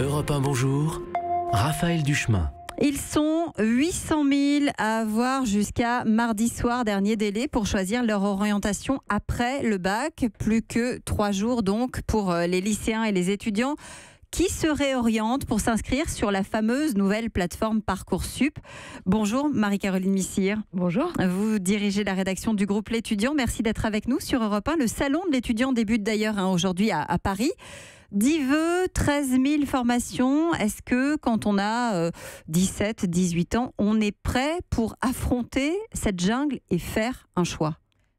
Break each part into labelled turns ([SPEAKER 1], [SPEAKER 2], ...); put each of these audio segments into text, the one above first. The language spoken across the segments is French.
[SPEAKER 1] Europe 1, bonjour. Raphaël Duchemin.
[SPEAKER 2] Ils sont 800 000 à avoir jusqu'à mardi soir, dernier délai, pour choisir leur orientation après le bac. Plus que 3 jours donc pour les lycéens et les étudiants qui se réorientent pour s'inscrire sur la fameuse nouvelle plateforme Parcoursup. Bonjour Marie-Caroline Missire.
[SPEAKER 3] Bonjour.
[SPEAKER 2] Vous dirigez la rédaction du groupe L'Étudiant. Merci d'être avec nous sur Europe 1. Le salon de l'étudiant débute d'ailleurs aujourd'hui à Paris. 10 vœux, 13 000 formations. Est-ce que quand on a 17, 18 ans, on est prêt pour affronter cette jungle et faire un choix ?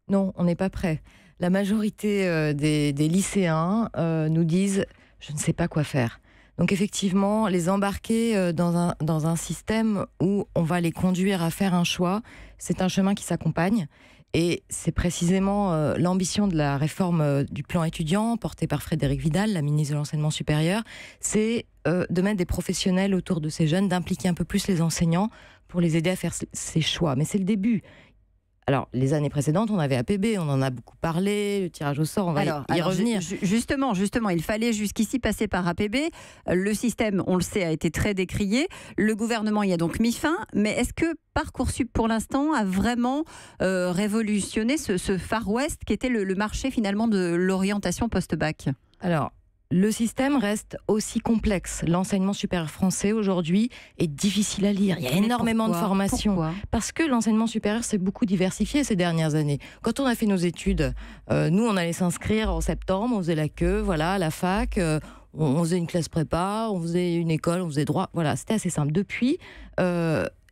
[SPEAKER 3] Non, on n'est pas prêt. La majorité des lycéens nous disent « je ne sais pas quoi faire ». Donc effectivement, les embarquer dans un système où on va les conduire à faire un choix, c'est un chemin qui s'accompagne. Et c'est précisément l'ambition de la réforme du plan étudiant portée par Frédérique Vidal, la ministre de l'Enseignement supérieur, c'est de mettre des professionnels autour de ces jeunes, d'impliquer un peu plus les enseignants pour les aider à faire ces choix. Mais c'est le début. Alors, les années précédentes, on avait APB, on en a beaucoup parlé, le tirage au sort, on va y revenir.
[SPEAKER 2] Justement, il fallait jusqu'ici passer par APB. Le système, on le sait, a été très décrié. Le gouvernement y a donc mis fin. Mais est-ce que Parcoursup, pour l'instant, a vraiment révolutionné ce Far West qui était le marché finalement de l'orientation post-bac ?
[SPEAKER 3] Alors, le système reste aussi complexe. L'enseignement supérieur français aujourd'hui est difficile à lire. Il y a énormément de formations.
[SPEAKER 2] Pourquoi ?
[SPEAKER 3] Parce que l'enseignement supérieur s'est beaucoup diversifié ces dernières années. Quand on a fait nos études, nous on allait s'inscrire en septembre, on faisait la queue, voilà, à la fac, on faisait une classe prépa, on faisait une école, on faisait droit. Voilà, c'était assez simple. Depuis,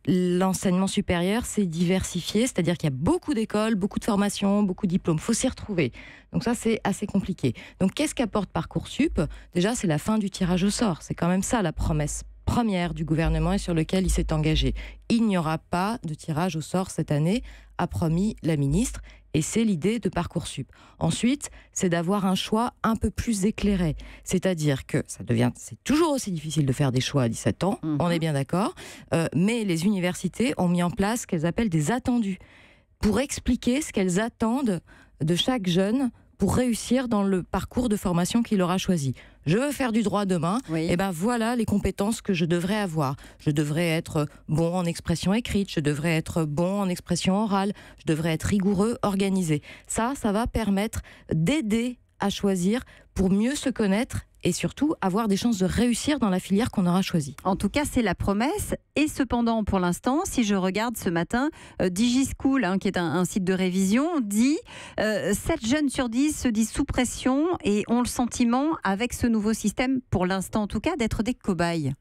[SPEAKER 3] l'enseignement supérieur s'est diversifié, c'est-à-dire qu'il y a beaucoup d'écoles, beaucoup de formations, beaucoup de diplômes. Il faut s'y retrouver. Donc ça, c'est assez compliqué. Donc qu'est-ce qu'apporte Parcoursup ? Déjà, c'est la fin du tirage au sort. C'est quand même ça la promesse première du gouvernement et sur lequel il s'est engagé. Il n'y aura pas de tirage au sort cette année, a promis la ministre. Et c'est l'idée de Parcoursup. Ensuite, c'est d'avoir un choix un peu plus éclairé. C'est-à-dire que c'est toujours aussi difficile de faire des choix à 17 ans, on est bien d'accord, mais les universités ont mis en place ce qu'elles appellent des attendus, pour expliquer ce qu'elles attendent de chaque jeune pour réussir dans le parcours de formation qu'il aura choisi. Je veux faire du droit demain, et ben voilà les compétences que je devrais avoir. Je devrais être bon en expression écrite, je devrais être bon en expression orale, je devrais être rigoureux, organisé. Ça va permettre d'aider à choisir pour mieux se connaître et surtout avoir des chances de réussir dans la filière qu'on aura choisie.
[SPEAKER 2] En tout cas, c'est la promesse. Et cependant, pour l'instant, si je regarde ce matin, DigiSchool, qui est un site de révision, dit 7 jeunes sur 10 se disent sous pression et ont le sentiment, avec ce nouveau système, pour l'instant en tout cas, d'être des cobayes.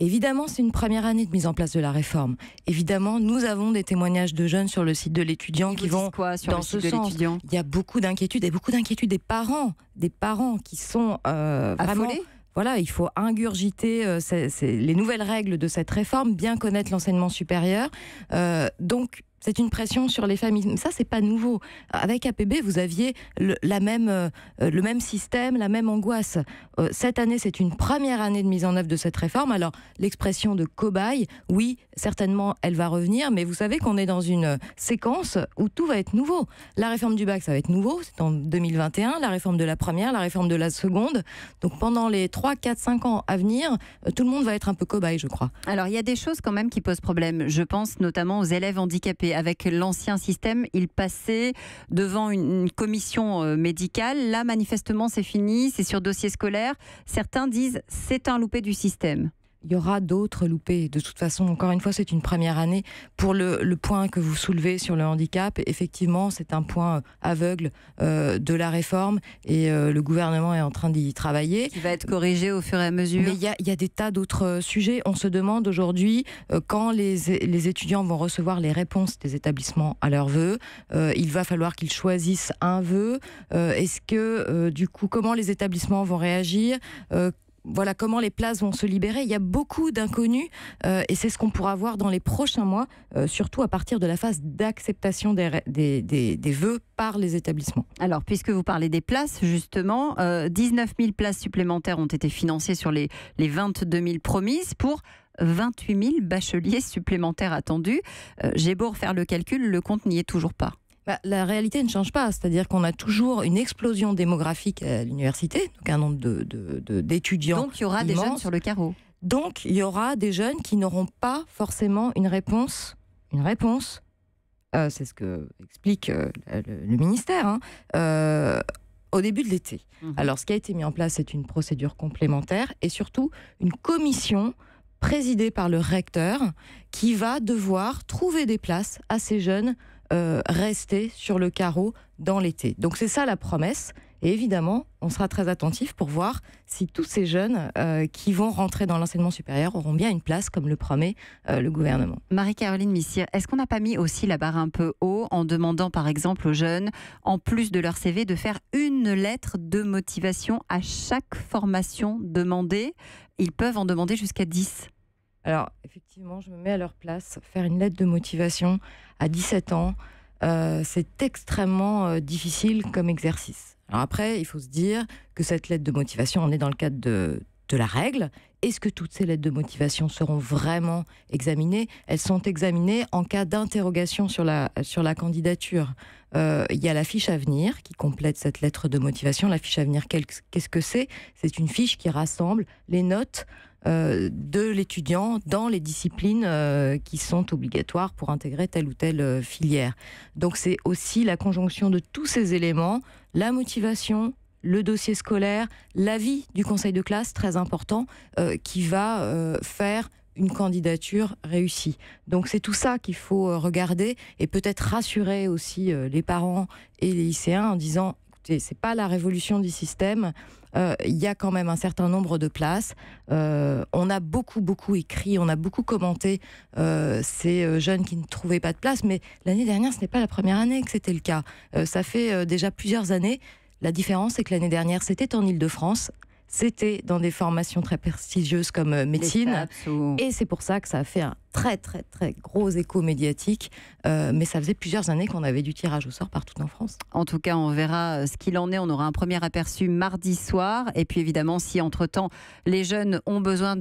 [SPEAKER 3] Évidemment, c'est une première année de mise en place de la réforme. Évidemment, nous avons des témoignages de jeunes sur le site de l'étudiant qui vont dans ce sens. Il y a beaucoup d'inquiétudes et beaucoup d'inquiétudes des parents qui sont vraiment... Voilà, il faut ingurgiter les nouvelles règles de cette réforme, bien connaître l'enseignement supérieur. Donc, c'est une pression sur les familles. Mais ça, c'est pas nouveau. Avec APB, vous aviez le même système, la même angoisse. Cette année, c'est une première année de mise en œuvre de cette réforme. Alors, l'expression de cobaye, oui, certainement, elle va revenir. Mais vous savez qu'on est dans une séquence où tout va être nouveau. La réforme du bac, ça va être nouveau. C'est en 2021. La réforme de la première, la réforme de la seconde. Donc, pendant les 3, 4, 5 ans à venir, tout le monde va être un peu cobaye, je crois.
[SPEAKER 2] Alors, il y a des choses quand même qui posent problème. Je pense notamment aux élèves handicapés. Avec l'ancien système, ils passaient devant une commission médicale. Là, manifestement, c'est fini, c'est sur dossier scolaire. Certains disent c'est un loupé du système.
[SPEAKER 3] Il y aura d'autres loupés. De toute façon, encore une fois, c'est une première année. Pour le point que vous soulevez sur le handicap, effectivement, c'est un point aveugle de la réforme et le gouvernement est en train d'y travailler.
[SPEAKER 2] Qui va être corrigé au fur et à mesure.
[SPEAKER 3] Mais il y a des tas d'autres sujets. On se demande aujourd'hui, quand les étudiants vont recevoir les réponses des établissements à leurs vœux, il va falloir qu'ils choisissent un vœu. Est-ce que, du coup, comment les établissements vont réagir ? Voilà comment les places vont se libérer. Il y a beaucoup d'inconnus et c'est ce qu'on pourra voir dans les prochains mois, surtout à partir de la phase d'acceptation des vœux par les établissements.
[SPEAKER 2] Alors, puisque vous parlez des places, justement, 19 000 places supplémentaires ont été financées sur les 22 000 promises pour 28 000 bacheliers supplémentaires attendus. J'ai beau refaire le calcul, le compte n'y est toujours pas.
[SPEAKER 3] La réalité ne change pas, c'est-à-dire qu'on a toujours une explosion démographique à l'université, donc un nombre d'étudiants.
[SPEAKER 2] Donc il y aura des jeunes sur le carreau.
[SPEAKER 3] Donc il y aura des jeunes qui n'auront pas forcément une réponse. C'est ce que explique le ministère. Au début de l'été. Alors, ce qui a été mis en place, c'est une procédure complémentaire et surtout une commission présidée par le recteur qui va devoir trouver des places à ces jeunes restés sur le carreau dans l'été. Donc, c'est ça la promesse. Et évidemment, on sera très attentif pour voir si tous ces jeunes qui vont rentrer dans l'enseignement supérieur auront bien une place, comme le promet le gouvernement.
[SPEAKER 2] Marie-Caroline Missire, est-ce qu'on n'a pas mis aussi la barre un peu haut en demandant par exemple aux jeunes, en plus de leur CV, de faire une lettre de motivation à chaque formation demandée? Ils peuvent en demander jusqu'à 10.
[SPEAKER 3] Alors, effectivement, je me mets à leur place. Faire une lettre de motivation à 17 ans, c'est extrêmement difficile comme exercice. Alors après, il faut se dire que cette lettre de motivation, on est dans le cadre de la règle. Est-ce que toutes ces lettres de motivation seront vraiment examinées? Elles sont examinées en cas d'interrogation sur la candidature. Il y a la fiche à venir qui complète cette lettre de motivation. La fiche à venir, qu'est-ce que c'est? C'est une fiche qui rassemble les notes de l'étudiant dans les disciplines qui sont obligatoires pour intégrer telle ou telle filière. Donc c'est aussi la conjonction de tous ces éléments, la motivation, le dossier scolaire, l'avis du conseil de classe, très important, qui va faire une candidature réussie. Donc c'est tout ça qu'il faut regarder et peut-être rassurer aussi les parents et les lycéens en disant, écoutez, c'est pas la révolution du système, il y a quand même un certain nombre de places. On a beaucoup écrit, on a beaucoup commenté ces jeunes qui ne trouvaient pas de place, mais l'année dernière, ce n'est pas la première année que c'était le cas. Ça fait déjà plusieurs années. La différence, c'est que l'année dernière, c'était en Île-de-France. C'était dans des formations très prestigieuses comme médecine. Et c'est pour ça que ça a fait un très gros écho médiatique. Mais ça faisait plusieurs années qu'on avait du tirage au sort partout en France.
[SPEAKER 2] En tout cas, on verra ce qu'il en est. On aura un premier aperçu mardi soir. Et puis évidemment, si entre-temps, les jeunes ont besoin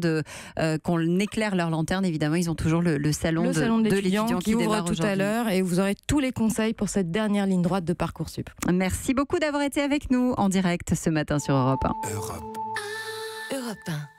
[SPEAKER 2] qu'on éclaire leur lanterne, évidemment, ils ont toujours le salon de l'étudiant qui ouvre
[SPEAKER 3] tout à l'heure. Et vous aurez tous les conseils pour cette dernière ligne droite de Parcoursup.
[SPEAKER 2] Merci beaucoup d'avoir été avec nous en direct ce matin sur Europe 1.
[SPEAKER 1] Europe 1.